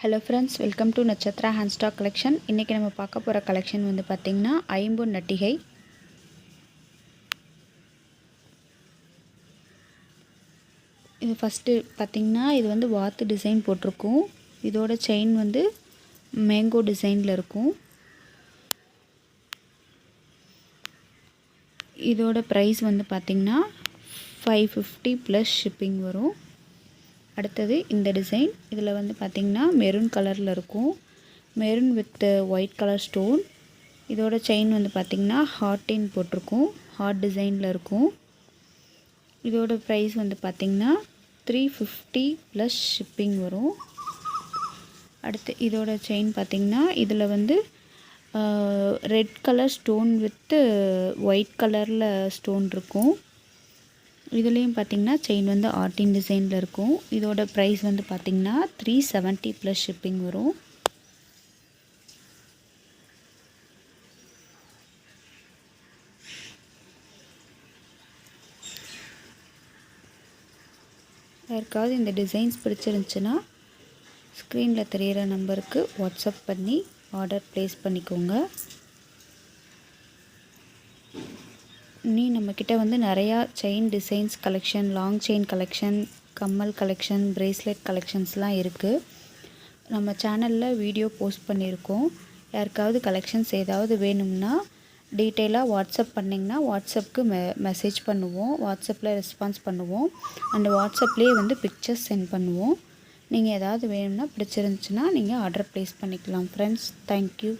Hello friends, welcome to Natchathira hand stock collection. இன்றைக்கி நம்ம பார்க்க போகிற கலெக்ஷன் வந்து பார்த்திங்கன்னா ஐம்பொன் நட்டிகை. இது ஃபஸ்ட்டு பார்த்திங்கன்னா இது வந்து வாத்து டிசைன் போட்டிருக்கும். இதோட செயின் வந்து மேங்கோ டிசைனில் இருக்கும். இதோட ப்ரைஸ் வந்து பார்த்திங்கன்னா 550 ப்ளஸ் ஷிப்பிங் வரும். அடுத்தது இந்த டிசைன். இதில் வந்து பார்த்திங்கன்னா மெரூன் கலரில் இருக்கும். Maroon with white colour stone. இதோட செயின் வந்து பார்த்திங்கன்னா ஹார்ட்டின் போட்டிருக்கும். ஹார்ட் டிசைனில் இருக்கும். இதோட ப்ரைஸ் வந்து பார்த்திங்கன்னா 350 ப்ளஸ் ஷிப்பிங் வரும். அடுத்து இதோட செயின் பார்த்திங்கன்னா இதில் வந்து red colour stone with white கலரில் ஸ்டோன் இருக்கும். இதுலேயும் பார்த்திங்கன்னா செயின் வந்து ஆர்டின் டிசைனில் இருக்கும். இதோட ப்ரைஸ் வந்து பார்த்திங்கன்னா 370 ப்ளஸ் ஷிப்பிங் வரும். யாருக்காவது இந்த டிசைன்ஸ் பிடிச்சிருந்துச்சுன்னா ஸ்க்ரீனில் தெரிகிற நம்பருக்கு வாட்ஸ்அப் பண்ணி ஆர்டர் ப்ளேஸ் பண்ணிக்கோங்க. நம்மக்கிட்ட வந்து நிறையா chain designs collection, long chain collection, கம்மல் கலெக்ஷன், ப்ரேஸ்லெட் கலெக்ஷன்ஸ்லாம் இருக்குது. நம்ம சேனலில் வீடியோ போஸ்ட் பண்ணியிருக்கோம். யாருக்காவது கலெக்ஷன்ஸ் ஏதாவது வேணும்னா டீட்டெயிலாக வாட்ஸ்அப் பண்ணிங்கன்னா வாட்ஸ்அப்புக்கு மெசேஜ் பண்ணுவோம். வாட்ஸ்அப்பில் ரெஸ்பான்ஸ் பண்ணுவோம். அந்த வாட்ஸ்அப்லேயே வந்து பிக்சர்ஸ் சென்ட் பண்ணுவோம். நீங்கள் ஏதாவது வேணும்னா பிடிச்சிருந்துச்சுன்னா நீங்கள் ஆர்டர் ப்ளேஸ் பண்ணிக்கலாம் ஃப்ரெண்ட்ஸ். தேங்க்யூ.